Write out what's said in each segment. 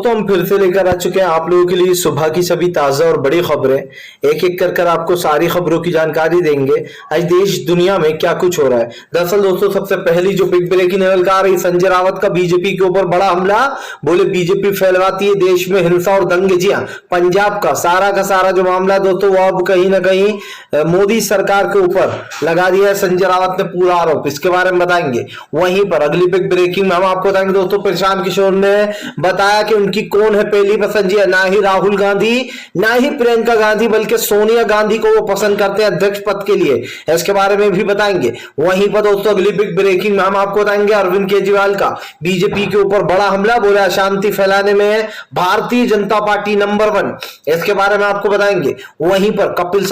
तो हम फिर से लेकर आ चुके हैं आप लोगों के लिए सुबह की सभी ताजा और बड़ी खबरें। एक एक कर आपको सारी खबरों की जानकारी देंगे आज देश दुनिया में क्या कुछ हो रहा है। दरअसल दोस्तों, सबसे पहली जो बिग ब्रेकिंग निकल आ रही, संजय रावत का बीजेपी के ऊपर बड़ा हमला। बोले बीजेपी फैलवाती है देश में हिंसा और दंगे। जी हाँ, पंजाब का सारा जो मामला दोस्तों वो अब कहीं ना कहीं मोदी सरकार के ऊपर लगा दिया है संजय रावत ने पूरा आरोप। इसके बारे में बताएंगे। वहीं पर अगली बिग ब्रेकिंग में हम आपको बताएंगे दोस्तों, प्रशांत किशोर ने बताया कि उनकी कौन है पहली पसंद। जी ना ही राहुल गांधी ना ही प्रियंका गांधी बल्कि सोनिया गांधी को वो पसंद करते हैं अध्यक्ष पद के लिए। इसके बारे में भी बताएंगे। वहीं पर दोस्तों अगली बिग ब्रेकिंग में हम आपको बताएंगे अरविंद केजरीवाल का बीजेपी के ऊपर बड़ा हमला। बोले अशांति फैलाने में भारतीय जनता पार्टी नंबर 1। इसके बारे में आपको बताएंगे। वहीं पर कपिल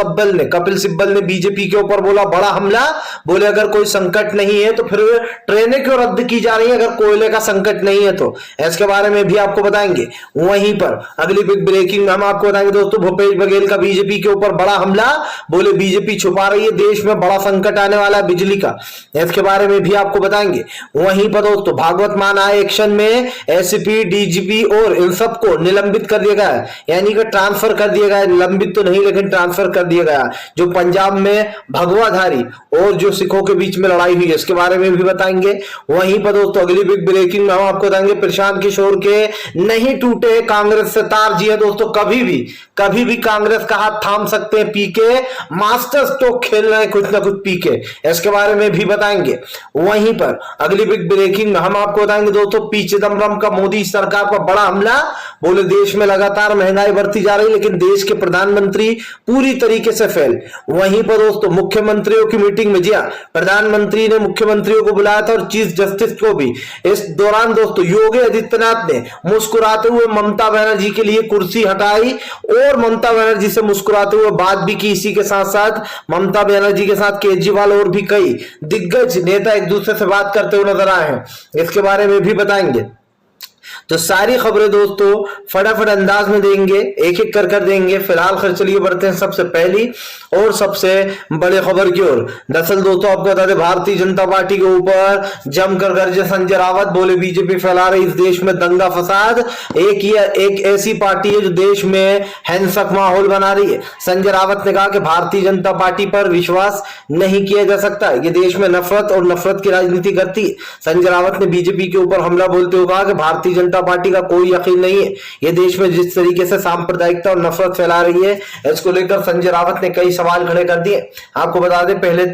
सिब्बल ने बीजेपी के ऊपर बोला बड़ा हमला। बोले अगर कोई संकट नहीं है तो फिर ट्रेनें क्यों रद्द की जा रही है अगर कोयले का संकट नहीं है तो। इसके बारे में भी आपको बताएंगे। वहीं पर अगली बिग ब्रेकिंग में हम आपको बताएंगे दोस्तों, भूपेश बघेल का बीजेपी के ऊपर बड़ा हमला। बोले बीजेपी छुपा रही है देश में बड़ा संकट आने वाला है बिजली का। इसके बारे में भी आपको बताएंगे। वहीं पर दोस्तों भागवत मान आए एक्शन में एसपी डीजीपी और इन सबको निलंबित कर दिया गया है, यानी कि ट्रांसफर कर दिया गया है। निलंबित तो नहीं लेकिन ट्रांसफर कर दिया गया। जो पंजाब में भगवाधारी और जो सिखों के बीच में लड़ाई हुई है इसके बारे में भी बताएंगे। वहीं पर दोस्तों अगली बिग ब्रेकिंग में हम आपको बताएंगे प्रशांत किशोर के नहीं टूटे कांग्रेस से तार। जी है दोस्तों, कभी भी कांग्रेस का हाथ थाम सकते हैं पीके। मास्टर स्ट्रोक खेल रहे हैं कुछ ना कुछ पीके। इसके बारे में भी बताएंगे। वहीं पर अगली बिग ब्रेकिंग में हम आपको बताएंगे दोस्तों, पी चिदम्बरम का मोदी सरकार पर बड़ा हमला। बोले देश में लगातार महंगाई बढ़ती जा रही लेकिन देश के प्रधानमंत्री पूरी तरीके से फेल। वहीं पर दोस्तों मुख्यमंत्रियों की मीटिंग में, जी हाँ, प्रधानमंत्री ने मुख्यमंत्रियों को बुलाया था और चीफ जस्टिस को भी। इस दौरान दोस्तों योगी आदित्यनाथ ने मुस्कुराते हुए ममता बनर्जी के लिए कुर्सी हटाई और ममता बनर्जी से मुस्कुराते हुए बात भी की। इसी के साथ साथ ममता बनर्जी के साथ केजरीवाल और भी कई दिग्गज नेता एक दूसरे से बात करते हुए नजर आए हैं। इसके बारे में भी बताएंगे। तो सारी खबरें दोस्तों फटाफट अंदाज में देंगे, एक एक कर देंगे। फिलहाल खैर चलिए बढ़ते हैं सबसे पहली और सबसे बड़े खबर की ओर। दरअसल दोस्तों आपको बता दें, भारतीय जनता पार्टी के ऊपर जमकर गरजे संजय रावत। बोले बीजेपी फैला रही इस देश में दंगा फसाद। एक ऐसी पार्टी है जो देश में हिंसक माहौल बना रही है। संजय रावत ने कहा कि भारतीय जनता पार्टी पर विश्वास नहीं किया जा सकता, ये देश में नफरत और नफरत की राजनीति करती है। संजय रावत ने बीजेपी के ऊपर हमला बोलते हुए कहा कि भारतीय जनता पार्टी का कोई यकीन नहीं है, ये देश में जिस तरीके से सांप्रदायिकता और नफरत फैला रही है इसको लेकर संजय रावत ने कई सवाल खड़े कर दिए। आपको बता दें, पहले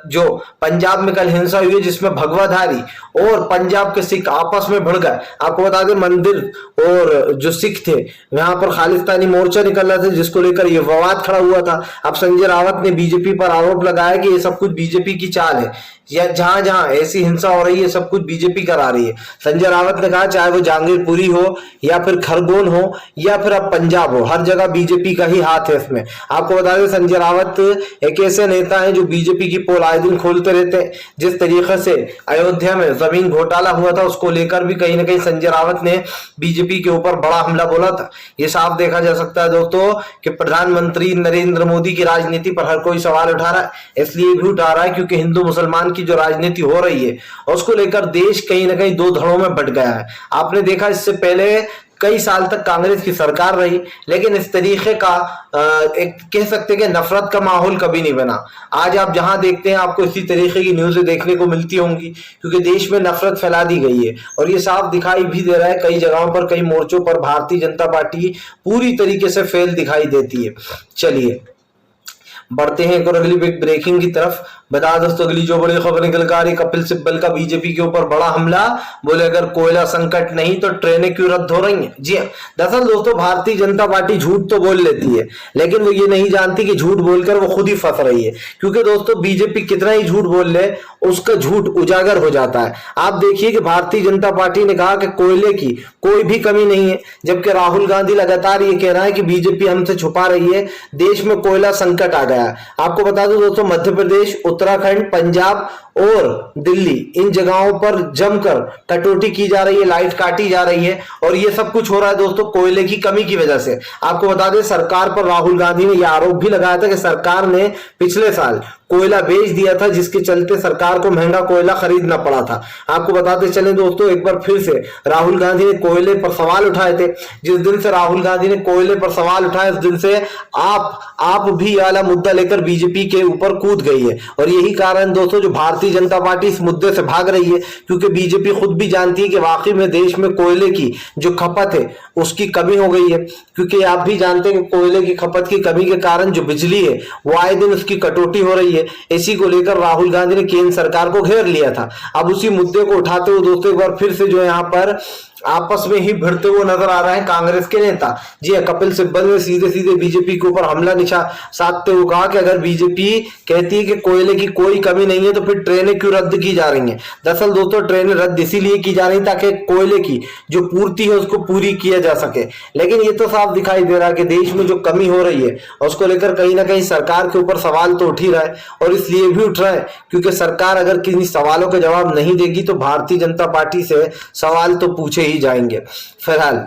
जो पंजाब में कल हिंसा हुई है जिसमें भगवाधारी और पंजाब के सिख आपस में भिड़ गए। आपको बता दें मंदिर और जो सिख थे वहां पर खालिस्तानी मोर्चा निकल रहा था जिसको लेकर यह विवाद खड़ा हुआ था। अब संजय रावत ने बीजेपी पर आरोप लगाया कि ये सब कुछ बीजेपी की चाल है, या जहां जहां ऐसी हिंसा हो रही है सब कुछ बीजेपी करा रही है। संजय रावत ने कहा चाहे वो जहांगीरपुरी हो या फिर खरगोन हो या फिर अब पंजाब हो, हर जगह बीजेपी का ही हाथ है इसमें। आपको बता दें संजय रावत एक ऐसे नेता हैं जो बीजेपी की पोल आए दिन खोलते रहते हैं। जिस तरीके से अयोध्या में जमीन घोटाला हुआ था उसको लेकर भी कहीं ना कहीं संजय रावत ने बीजेपी के ऊपर बड़ा हमला बोला था। ये साफ देखा जा सकता है दोस्तों कि प्रधानमंत्री नरेंद्र मोदी की राजनीति पर हर कोई सवाल उठा रहा है। इसलिए भी उठा रहा है क्योंकि हिंदू मुसलमान जो राजनीति हो रही है उसको लेकर देश कहीं ना कहीं दो धड़ों में बंट गया है। आपने देखा इससे पहले कई साल तक कांग्रेस की सरकार रही लेकिन इस तरीके का एक कह सकते हैं कि नफरत का माहौल कभी नहीं बना। आज आप जहां देखते हैं आपको इसी तरीके की न्यूज़ें देखने को मिलती होंगी क्योंकि देश में नफरत फैला दी गई है और ये साफ दिखाई भी दे रहा है कई जगहों पर, कई मोर्चों पर भारतीय जनता पार्टी पूरी तरीके से फेल दिखाई देती है। चलिए बढ़ते हैं एक और अगली बिग ब्रेकिंग की तरफ। बता दोस्तों अगली जो बड़ी खबर निकल कर आ रही, कपिल सिब्बल का बीजेपी के ऊपर बड़ा हमला। बोले अगर कोयला संकट नहीं तो ट्रेनें क्यों रद्द हो रही हैं। जी हाँ, दरअसल दोस्तों भारतीय जनता पार्टी झूठ तो बोल लेती है लेकिन वो ये नहीं जानती कि झूठ बोलकर वो खुद ही फंस रही है। क्योंकि दोस्तों बीजेपी कितना ही झूठ बोल ले उसका झूठ उजागर हो जाता है। आप देखिए कि भारतीय जनता पार्टी ने कहा कि कोयले की कोई भी कमी नहीं है, जबकि राहुल गांधी लगातार ये कह रहा है कि बीजेपी हमसे छुपा रही है, देश में कोयला संकट आ गया है। आपको बता दो दोस्तों मध्य प्रदेश, उत्तराखंड, पंजाब और दिल्ली, इन जगहों पर जमकर कटौती की जा रही है, लाइट काटी जा रही है और ये सब कुछ हो रहा है दोस्तों कोयले की कमी की वजह से। आपको बता दें सरकार पर राहुल गांधी ने यह आरोप भी लगाया था कि सरकार ने पिछले साल कोयला बेच दिया था, जिसके चलते सरकार को महंगा कोयला खरीदना पड़ा था। आपको बताते चलें दोस्तों, एक बार फिर से राहुल गांधी ने कोयले पर सवाल उठाए थे। जिस दिन से राहुल गांधी ने कोयले पर सवाल उठाए उस दिन से आप भी वाला मुद्दा लेकर बीजेपी के ऊपर कूद गई है और यही कारण दोस्तों जो भारतीय जनता पार्टी इस मुद्दे से भाग रही है, क्योंकि बीजेपी खुद भी जानती है कि वाकई में देश में कोयले की जो खपत है उसकी कमी हो गई है। क्योंकि आप भी जानते हैं कि कोयले की खपत की कमी के कारण जो बिजली है वो आए दिन उसकी कटौती हो रही है। इसी को लेकर राहुल गांधी ने केंद्र सरकार को घेर लिया था। अब उसी मुद्दे को उठाते हुए दोस्तों एक बार फिर से जो यहाँ पर आपस में ही भिड़ते हुए नजर आ रहे हैं कांग्रेस के नेता। जी हाँ, कपिल सिब्बल ने सीधे सीधे बीजेपी के ऊपर हमला साधते हुए कहा कि अगर बीजेपी कहती है कि कोयले की कोई कमी नहीं है तो फिर ट्रेनें क्यों रद्द की जा रही हैं। दरअसल दोस्तों ट्रेनें रद्द इसीलिए की जा रही ताकि कोयले की जो पूर्ति है उसको पूरी किया जा सके। लेकिन ये तो साफ दिखाई दे रहा है कि देश में जो कमी हो रही है उसको लेकर कहीं ना कहीं सरकार के ऊपर सवाल तो उठ ही रहा है और इसलिए भी उठ रहा है क्योंकि सरकार अगर किसी सवालों के जवाब नहीं देगी तो भारतीय जनता पार्टी से सवाल तो पूछे ही जाएंगे। फिलहाल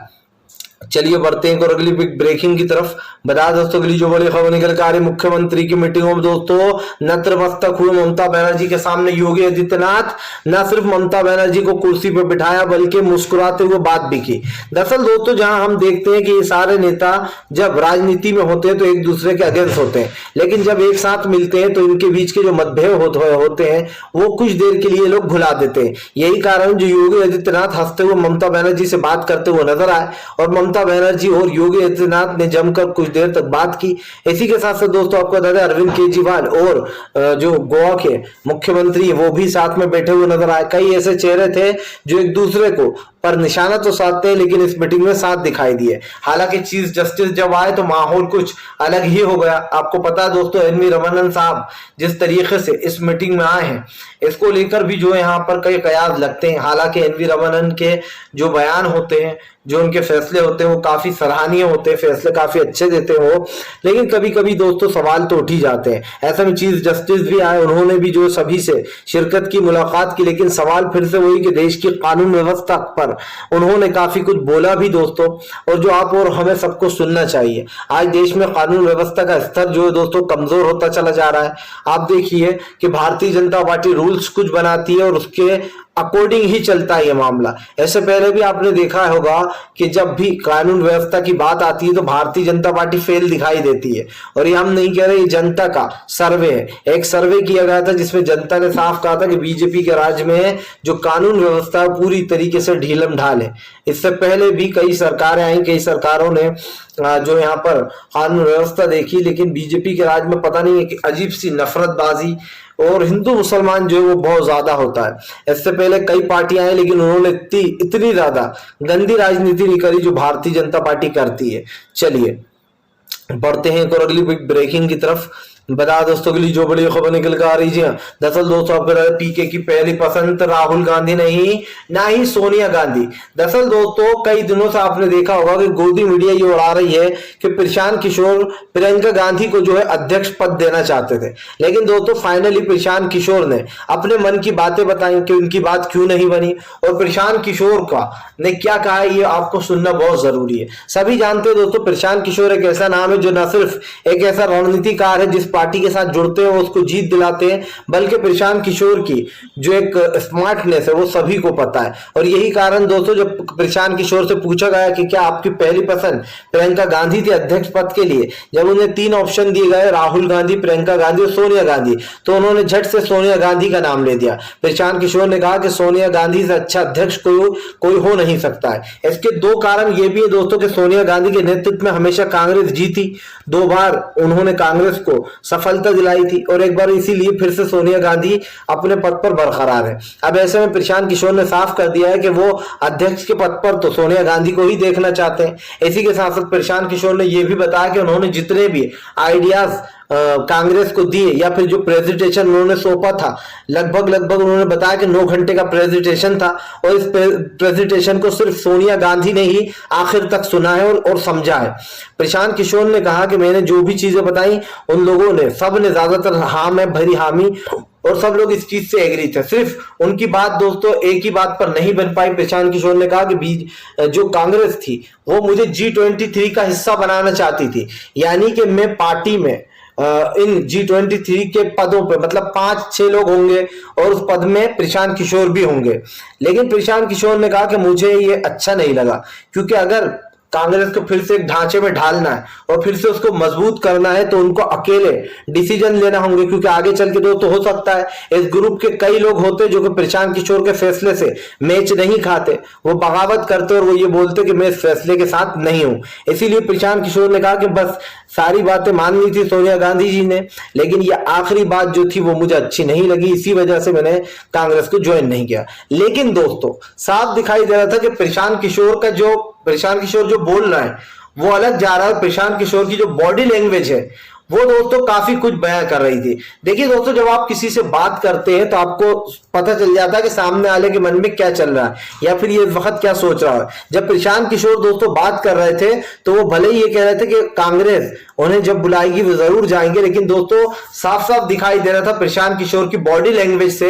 चलिए बढ़ते हैं और अगली बिग ब्रेकिंग की तरफ। बता दोस्तों अगली जो बड़ी खबर निकल कर आ रही, मुख्यमंत्री की मीटिंगों में दोस्तों नतमस्तक हुए ममता बनर्जी के सामने योगी आदित्यनाथ न सिर्फ ममता बनर्जी को कुर्सी पर बिठाया बल्कि मुस्कुराते हुए बात भी की। दरअसल दोस्तों जहां हम देखते हैं कि ये सारे नेता जब राजनीति में होते हैं तो एक दूसरे के अगेंस्ट होते हैं, लेकिन जब एक साथ मिलते हैं तो इनके बीच के जो मतभेद होते हैं वो कुछ देर के लिए लोग भुला देते हैं। यही कारण जो योगी आदित्यनाथ हंसते हुए ममता बनर्जी से बात करते हुए नजर आए और ममता बनर्जी और योगी आदित्यनाथ ने जमकर कुछ देर तक बात की। इसी के साथ साथ दोस्तों आपको बता दें अरविंद केजरीवाल और जो गोवा के मुख्यमंत्री वो भी साथ में बैठे हुए नजर आए। कई ऐसे चेहरे थे जो एक दूसरे को पर निशाना तो साधते हैं लेकिन इस मीटिंग में साथ दिखाई दिए। हालांकि चीफ जस्टिस जब आए तो माहौल कुछ अलग ही हो गया। आपको पता है दोस्तों एन वी रमन्ना साहब जिस तरीके से इस मीटिंग में आए हैं इसको लेकर भी जो यहाँ पर कई कयास लगते हैं। हालांकि एन वी रमन्ना के जो बयान होते हैं जो उनके फैसले होते हैं वो काफी सराहनीय होते हैं, फैसले काफी अच्छे देते हैं वो, लेकिन कभी कभी दोस्तों सवाल तो उठ ही जाते हैं। ऐसे में चीफ जस्टिस भी आए, उन्होंने भी जो सभी से शिरकत की, मुलाकात की, लेकिन सवाल फिर से वही कि देश की कानून व्यवस्था पर उन्होंने काफी कुछ बोला भी दोस्तों, और जो आप और हमें सबको सुनना चाहिए। आज देश में कानून व्यवस्था का स्तर जो है दोस्तों कमजोर होता चला जा रहा है। आप देखिए कि भारतीय जनता पार्टी रूल्स कुछ बनाती है और उसके अकॉर्डिंग ही चलता है ये मामला। ऐसे पहले भी आपने देखा होगा कि जब भी कानून व्यवस्था की बात आती है तो भारतीय जनता पार्टी फेल दिखाई देती है। और ये हम नहीं कह रहे, ये जनता का सर्वे है। एक सर्वे किया गया था जिसमें जनता ने साफ कहा था कि बीजेपी के राज में जो कानून व्यवस्था पूरी तरीके से ढीलम ढाल है। इससे पहले भी कई सरकारें आई, कई सरकारों ने जो यहाँ पर कानून व्यवस्था देखी, लेकिन बीजेपी के राज में पता नहीं है कि अजीब सी नफरतबाजी और हिंदू मुसलमान जो है वो बहुत ज्यादा होता है। इससे पहले कई पार्टियां आई लेकिन उन्होंने इतनी ज्यादा गंदी राजनीति नहीं करी जो भारतीय जनता पार्टी करती है। चलिए बढ़ते हैं एक और अगली बिग ब्रेकिंग की तरफ। बता दोस्तों के लिए जो बड़ी खबर निकल कर आ रही है, दरअसल दोस्तों आपको पीके की पहली पसंद राहुल गांधी नहीं, ना ही सोनिया गांधी। दरअसल दोस्तों कई दिनों से आपने देखा होगा कि गोदी मीडिया ये उड़ा रही है कि प्रशांत किशोर प्रियंका गांधी को जो है अध्यक्ष पद देना चाहते थे, लेकिन दोस्तों फाइनली प्रशांत किशोर ने अपने मन की बातें बताई कि उनकी बात क्यों नहीं बनी। और प्रशांत किशोर का ने क्या कहा है ये आपको सुनना बहुत जरूरी है। सभी जानते हैं दोस्तों प्रशांत किशोर एक ऐसा नाम है जो न सिर्फ एक ऐसा रणनीतिकार है जिस पार्टी के साथ जुड़ते हैं उसको जीत दिलाते हैं, बल्कि प्रशांत किशोर की जो एक स्मार्टनेस है वो सभी को पता है। और यही कारण दोस्तों जब प्रशांत किशोर से पूछा गया कि क्या आपकी पहली पसंद प्रियंका गांधी थी अध्यक्ष पद के लिए, जब उन्हें 3 ऑप्शन दिए गए राहुल गांधी, प्रियंका गांधी और सोनिया गांधी, तो उन्होंने झट से सोनिया गांधी का नाम ले दिया। प्रशांत किशोर ने कहा कि सोनिया गांधी से अच्छा अध्यक्ष कोई हो नहीं सकता है। इसके 2 कारण ये भी है दोस्तों कि सोनिया गांधी के नेतृत्व में हमेशा कांग्रेस जीती, 2 बार उन्होंने कांग्रेस को सफलता दिलाई थी और एक बार इसीलिए फिर से सोनिया गांधी अपने पद पर बरकरार है। अब ऐसे में प्रशांत किशोर ने साफ कर दिया है कि वो अध्यक्ष के पद पर तो सोनिया गांधी को ही देखना चाहते हैं। इसी के साथ साथ प्रशांत किशोर ने यह भी बताया कि उन्होंने जितने भी आइडियाज कांग्रेस को दिए या फिर जो प्रेजेंटेशन उन्होंने सौंपा था लगभग उन्होंने बताया कि 9 घंटे का प्रेजेंटेशन था और इस प्रेजेंटेशन को सिर्फ सोनिया गांधी ने ही आखिर तक सुना है और समझा है। प्रशांत किशोर ने कहा कि मैंने जो भी चीजें बताई उन लोगों ने सब ने ज्यादातर हाँ में भरी हामी और सब लोग इस चीज से एग्री थे। सिर्फ उनकी बात दोस्तों एक ही बात पर नहीं बन पाई। प्रशांत किशोर ने कहा कि जो कांग्रेस थी वो मुझे G23 का हिस्सा बनाना चाहती थी, यानी कि मैं पार्टी में इन G23 के पदों पे मतलब 5-6 लोग होंगे और उस पद में प्रशांत किशोर भी होंगे। लेकिन प्रशांत किशोर ने कहा कि मुझे ये अच्छा नहीं लगा, क्योंकि अगर कांग्रेस को फिर से एक ढांचे में ढालना है और फिर से उसको मजबूत करना है तो उनको अकेले डिसीजन लेना होंगे, क्योंकि आगे चल के दोस्तों हो सकता है इस ग्रुप के कई लोग होते जो कि प्रशांत किशोर के फैसले से मैच नहीं खाते, वो बगावत करते और वो ये बोलते कि मैं इस फैसले के साथ नहीं हूं। इसीलिए प्रशांत किशोर ने कहा कि बस सारी बातें मान ली थी सोनिया गांधी जी ने, लेकिन ये आखिरी बात जो थी वो मुझे अच्छी नहीं लगी, इसी वजह से मैंने कांग्रेस को ज्वाइन नहीं किया। लेकिन दोस्तों साफ दिखाई दे रहा था कि प्रशांत किशोर जो बोल रहा है वो अलग जा रहा है। प्रशांत किशोर की जो बॉडी लैंग्वेज है वो दोस्तों काफी कुछ बयां कर रही थी। देखिए दोस्तों, जब आप किसी से बात करते हैं तो आपको पता चल जाता है कि सामने वाले के मन में क्या चल रहा है या फिर ये वक्त क्या सोच रहा है। जब प्रशांत किशोर दोस्तों बात कर रहे थे तो वो भले ही ये कह रहे थे कि कांग्रेस उन्हें जब बुलाएगी वो जरूर जाएंगे, लेकिन दोस्तों साफ साफ दिखाई दे रहा था प्रशांत किशोर की बॉडी लैंग्वेज से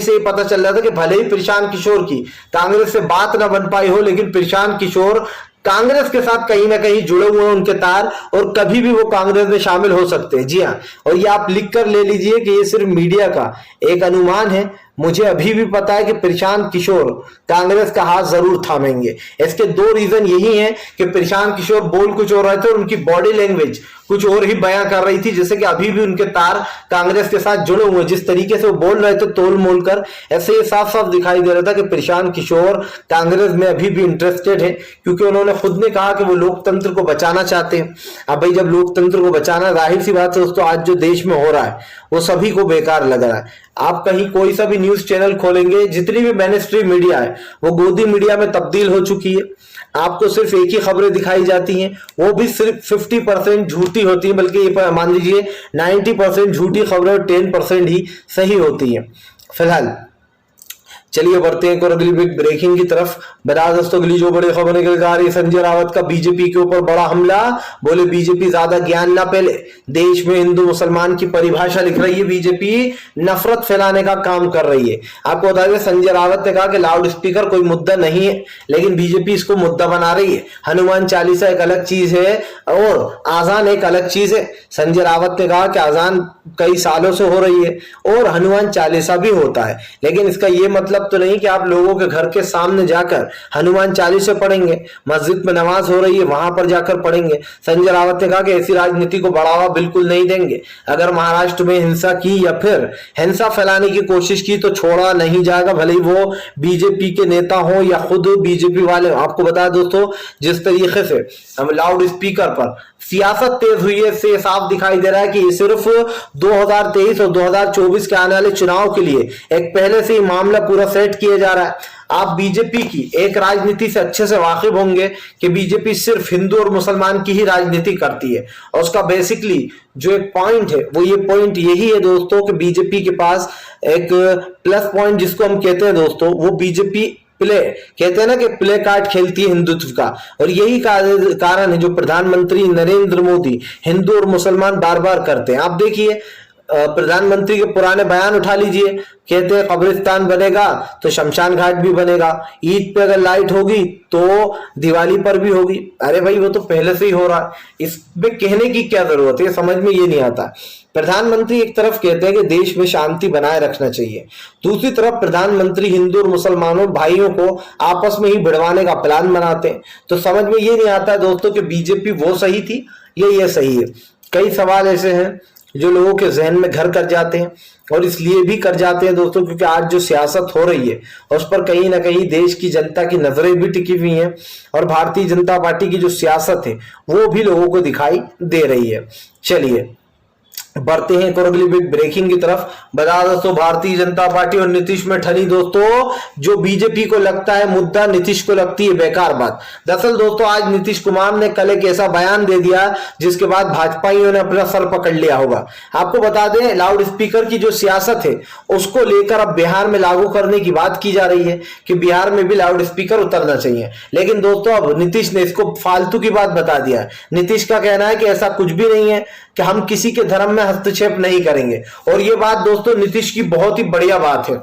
ये पता चल रहा था कि भले ही प्रशांत किशोर की कांग्रेस से बात ना बन पाई हो, लेकिन प्रशांत किशोर कांग्रेस के साथ कहीं ना कहीं जुड़े हुए हैं उनके तार, और कभी भी वो कांग्रेस में शामिल हो सकते हैं। जी हाँ, और ये आप लिख कर ले लीजिए कि ये सिर्फ मीडिया का एक अनुमान है। मुझे अभी भी पता है कि प्रशांत किशोर कांग्रेस का हाथ जरूर थामेंगे। इसके दो रीजन यही हैं कि प्रशांत किशोर बोल कुछ और रहे थे और उनकी बॉडी लैंग्वेज कुछ और ही बयां कर रही थी, जैसे कि अभी भी उनके तार कांग्रेस के साथ जुड़े हुए, जिस तरीके से वो बोल रहे थे तोल मोल कर, ऐसे ये साफ साफ दिखाई दे रहा था कि प्रशांत किशोर कांग्रेस में अभी भी इंटरेस्टेड है, क्योंकि उन्होंने खुद ने कहा कि वो लोकतंत्र को बचाना चाहते हैं। अब भाई जब लोकतंत्र को बचाना, जाहिर सी बात है दोस्तों आज जो देश में हो रहा है वो सभी को बेकार लग रहा है। आप कहीं कोई सा भी न्यूज चैनल खोलेंगे, जितनी भी मेनस्ट्रीम मीडिया है वो गोदी मीडिया में तब्दील हो चुकी है। आपको सिर्फ एक ही खबरें दिखाई जाती हैं, वो भी सिर्फ 50% झूठी होती है, बल्कि ये मान लीजिए 90% झूठी खबरें और 10% ही सही होती हैं। फिलहाल चलिए बढ़ते हैं और अगली बिग ब्रेकिंग की तरफ। बता दोस्तों अगली जो बड़ी खबर निकल कर आ रही है, संजय रावत का बीजेपी के ऊपर बड़ा हमला। बोले बीजेपी ज्यादा ज्ञान ना पहले, देश में हिंदू मुसलमान की परिभाषा लिख रही है, बीजेपी नफरत फैलाने का काम कर रही है। आपको बता दें संजय रावत ने कहा कि लाउड स्पीकर कोई मुद्दा नहीं है, लेकिन बीजेपी इसको मुद्दा बना रही है। हनुमान चालीसा एक अलग चीज है और आजान एक अलग चीज है। संजय रावत ने कहा कि आजान कई सालों से हो रही है और हनुमान चालीसा भी होता है, लेकिन इसका यह मतलब तो नहीं कि आप लोगों के घर के सामने जाकर हनुमान चालीसा पढ़ेंगे। मस्जिद में नमाज हो रही है वहां पर जाकर पढ़ेंगे। संजय रावत ने कहा कि ऐसी राजनीति को बढ़ावा बिल्कुल नहीं देंगे। अगर महाराष्ट्र में हिंसा की या फिर हिंसा फैलाने की कोशिश की तो छोड़ा नहीं जाएगा, भले ही वो बीजेपी के नेता हो या खुद बीजेपी वाले। आपको बताया दोस्तों जिस तरीके से हम लाउड स्पीकर पर सियासत तेज हुई है, इससे साफ दिखाई दे रहा है कि ये सिर्फ 2023 और 2024 के आने वाले चुनाव के लिए एक पहले से ही मामला पूरा सेट किया जा रहा है। आप बीजेपी की एक राजनीति से अच्छे से वाकिफ होंगे कि बीजेपी सिर्फ हिंदू और मुसलमान की ही राजनीति करती है, और उसका बेसिकली जो एक पॉइंट है वो ये पॉइंट यही है दोस्तों कि बीजेपी के पास एक प्लस पॉइंट जिसको हम कहते हैं दोस्तों, वो बीजेपी प्ले कहते हैं ना कि प्ले कार्ड खेलती है हिंदुत्व का। और यही कारण है जो प्रधानमंत्री नरेंद्र मोदी हिंदू और मुसलमान बार बार करते हैं। आप देखिए प्रधानमंत्री के पुराने बयान उठा लीजिए, कहते हैं कब्रिस्तान बनेगा तो शमशान घाट भी बनेगा, ईद पे अगर लाइट होगी तो दिवाली पर भी होगी। अरे भाई वो तो पहले से ही हो रहा है, इसमें कहने की क्या जरूरत है, समझ में ये नहीं आता। प्रधानमंत्री एक तरफ कहते हैं कि देश में शांति बनाए रखना चाहिए, दूसरी तरफ प्रधानमंत्री हिंदू और मुसलमानों भाइयों को आपस में ही भिड़वाने का प्लान बनाते हैं। तो समझ में ये नहीं आता है दोस्तों कि बीजेपी वो सही थी या ये सही है। कई सवाल ऐसे हैं जो लोगों के जहन में घर कर जाते हैं, और इसलिए भी कर जाते हैं दोस्तों क्योंकि आज जो सियासत हो रही है उस पर कहीं ना कहीं देश की जनता की नजरें भी टिकी हुई हैं, और भारतीय जनता पार्टी की जो सियासत है वो भी लोगों को दिखाई दे रही है। चलिए बढ़ते हैं और अगली बिग ब्रेकिंग की तरफ। बता दोस्तों भारतीय जनता पार्टी और नीतीश में ठनी दोस्तों, जो बीजेपी को लगता है मुद्दा नीतीश को लगती है बेकार बात। दरअसल दोस्तों आज नीतीश कुमार ने कल एक ऐसा बयान दे दिया जिसके बाद भाजपाइयों ने अपना सर पकड़ लिया होगा। आपको बता दें लाउड स्पीकर की जो सियासत है उसको लेकर अब बिहार में लागू करने की बात की जा रही है कि बिहार में भी लाउड स्पीकर उतरना चाहिए, लेकिन दोस्तों अब नीतीश ने इसको फालतू की बात बता दिया है। नीतीश का कहना है कि ऐसा कुछ भी नहीं है, कि हम किसी के धर्म में हस्तक्षेप नहीं करेंगे। और ये बात दोस्तों नीतीश की बहुत ही बढ़िया बात है,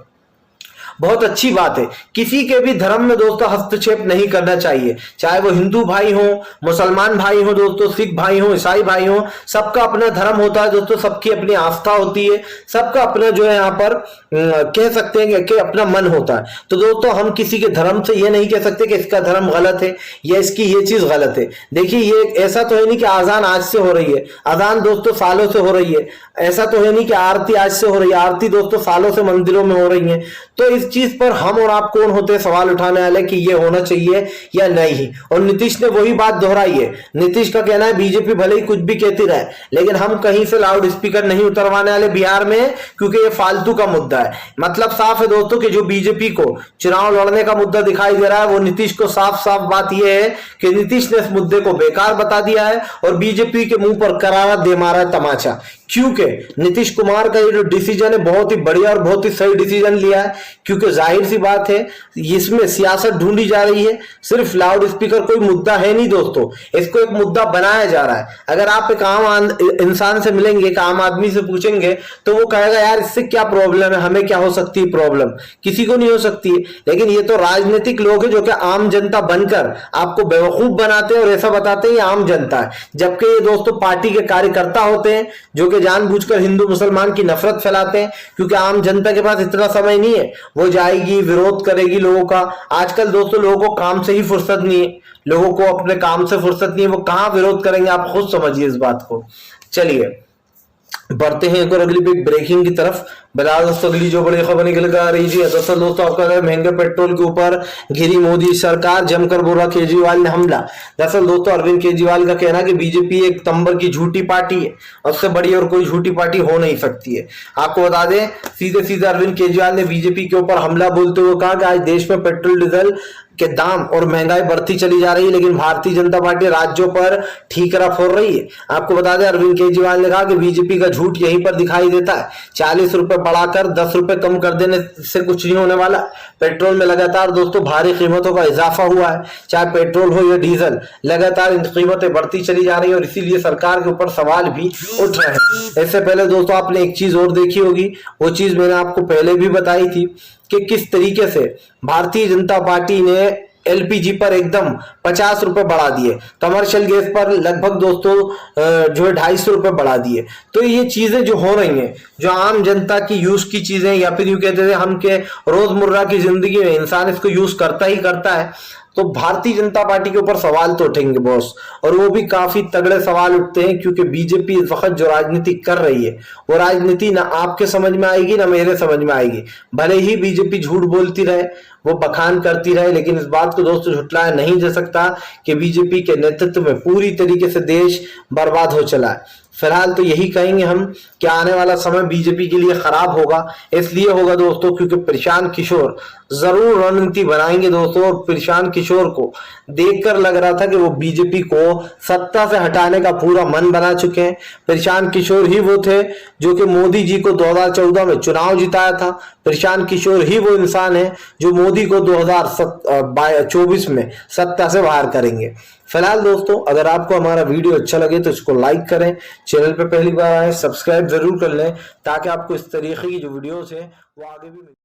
बहुत अच्छी बात है। किसी के भी धर्म में दोस्तों हस्तक्षेप नहीं करना चाहिए, चाहे वो हिंदू भाई हो, मुसलमान भाई हो दोस्तों, सिख भाई हो, ईसाई भाई हो, सबका अपना धर्म होता है दोस्तों, सबकी अपनी आस्था होती है, सबका अपना जो है यहाँ पर कह सकते हैं कि अपना मन होता है। तो दोस्तों हम किसी के धर्म से ये नहीं कह सकते कि इसका धर्म गलत है या इसकी ये चीज गलत है। देखिए ये ऐसा तो है नहीं कि आजान आज से हो रही है, अजान दोस्तों सालों से हो रही है। ऐसा तो है नहीं कि आरती आज से हो रही है, आरती दोस्तों सालों से मंदिरों में हो रही है। तो इस चीज पर हम और आप कौन होते हैं सवाल उठाने वाले कि ये होना चाहिए या नहीं। और नीतीश ने वही बात दोहराई है। नीतीश का कहना है बीजेपी भले ही कुछ भी कहती रहे, लेकिन हम कहीं से लाउड स्पीकर नहीं उतरवाने वाले बिहार में, क्योंकि ये फालतू का मुद्दा है। मतलब साफ है दोस्तों कि जो बीजेपी को चुनाव लड़ने का मुद्दा दिखाई दे रहा है वो नीतीश को साफ साफ बात यह है कि नीतीश ने इस मुद्दे को बेकार बता दिया है और बीजेपी के मुंह पर करारा दे मारा है तमाचा। क्योंकि नीतीश कुमार का ये जो डिसीजन है बहुत ही बढ़िया और बहुत ही सही डिसीजन लिया है, क्योंकि जाहिर सी बात है इसमें सियासत ढूंढी जा रही है। सिर्फ लाउड स्पीकर कोई मुद्दा है नहीं दोस्तों, इसको एक मुद्दा बनाया जा रहा है। अगर आप एक आम इंसान से मिलेंगे, एक आम आदमी से पूछेंगे तो वो कहेगा यार इससे क्या प्रॉब्लम है, हमें क्या हो सकती है प्रॉब्लम, किसी को नहीं हो सकती है। लेकिन ये तो राजनीतिक लोग हैं जो कि आम जनता बनकर आपको बेवकूफ बनाते हैं और ऐसा बताते हैं ये आम जनता है, जबकि ये दोस्तों पार्टी के कार्यकर्ता होते हैं जो जानबूझकर हिंदू मुसलमान की नफरत फैलाते हैं। क्योंकि आम जनता के पास इतना समय नहीं है, वो जाएगी विरोध करेगी लोगों का। आजकल दोस्तों लोगों को काम से ही फुर्सत नहीं है, लोगों को अपने काम से फुर्सत नहीं है, वो कहां विरोध करेंगे, आप खुद समझिए इस बात को। चलिए बढ़ते हैं एक और अगली बिग ब्रेकिंग की तरफ। बता दोस्तों अगली जो बड़ी खबर निकल कर आ रही है दरअसल दोस्तों आपका महंगे पेट्रोल के ऊपर घिरी मोदी सरकार, जमकर बोला केजरीवाल ने हमला। दरअसल दोस्तों अरविंद केजरीवाल का कहना है कि बीजेपी एक नंबर की झूठी पार्टी है, उससे बड़ी और कोई झूठी पार्टी हो नहीं सकती है। आपको बता दें सीधे सीधे अरविंद केजरीवाल ने बीजेपी के ऊपर हमला बोलते हुए कहा कि आज देश में पेट्रोल डीजल के दाम और महंगाई बढ़ती चली जा रही है, लेकिन भारतीय जनता पार्टी राज्यों पर ठीकरा फोड़ रही है। आपको बता दें अरविंद केजरीवाल ने कहा कि बीजेपी का झूठ यहीं पर दिखाई देता है। 40 रुपए बढ़ाकर 10 रुपए कम कर देने से कुछ नहीं होने वाला। पेट्रोल में लगातार दोस्तों भारी कीमतों का इजाफा हुआ है, चाहे पेट्रोल हो या डीजल, लगातार इन कीमतें बढ़ती चली जा रही है और इसीलिए सरकार के ऊपर सवाल भी उठ रहे हैं। इससे पहले दोस्तों आपने एक चीज और देखी होगी, वो चीज मैंने आपको पहले भी बताई थी कि किस तरीके से भारतीय जनता पार्टी ने एलपीजी पर एकदम 50 रुपए बढ़ा दिए, कमर्शियल गैस पर लगभग दोस्तों जो है 250 रुपए बढ़ा दिए। तो ये चीजें जो हो रही हैं, जो आम जनता की यूज की चीजें, या फिर यूं कहते थे हम के रोजमर्रा की जिंदगी में इंसान इसको यूज करता ही करता है, तो भारतीय जनता पार्टी के ऊपर सवाल तो उठेंगे बॉस, और वो भी काफी तगड़े सवाल उठते हैं। क्योंकि बीजेपी इस वक्त जो राजनीति कर रही है वो राजनीति ना आपके समझ में आएगी ना मेरे समझ में आएगी। भले ही बीजेपी झूठ बोलती रहे, वो बखान करती रहे, लेकिन इस बात को दोस्तों झुटलाया नहीं जा सकता कि बीजेपी के नेतृत्व में पूरी तरीके से देश बर्बाद हो चला है। फिलहाल तो यही कहेंगे हम कि आने वाला समय बीजेपी के लिए खराब होगा। इसलिए होगा दोस्तों क्योंकि प्रशांत किशोर जरूर रणनीति बनाएंगे दोस्तों, और प्रशांत किशोर को देखकर लग रहा था कि वो बीजेपी को सत्ता से हटाने का पूरा मन बना चुके हैं। प्रशांत किशोर ही वो थे जो कि मोदी जी को 2014 में चुनाव जिताया था। प्रशांत किशोर ही वो इंसान है जो मोदी को 2024 में सत्ता से बाहर करेंगे। फिलहाल दोस्तों अगर आपको हमारा वीडियो अच्छा लगे तो इसको लाइक करें, चैनल पे पहली बार आए सब्सक्राइब जरूर कर लें, ताकि आपको इस तरीके की जो वीडियोस है वो आगे भी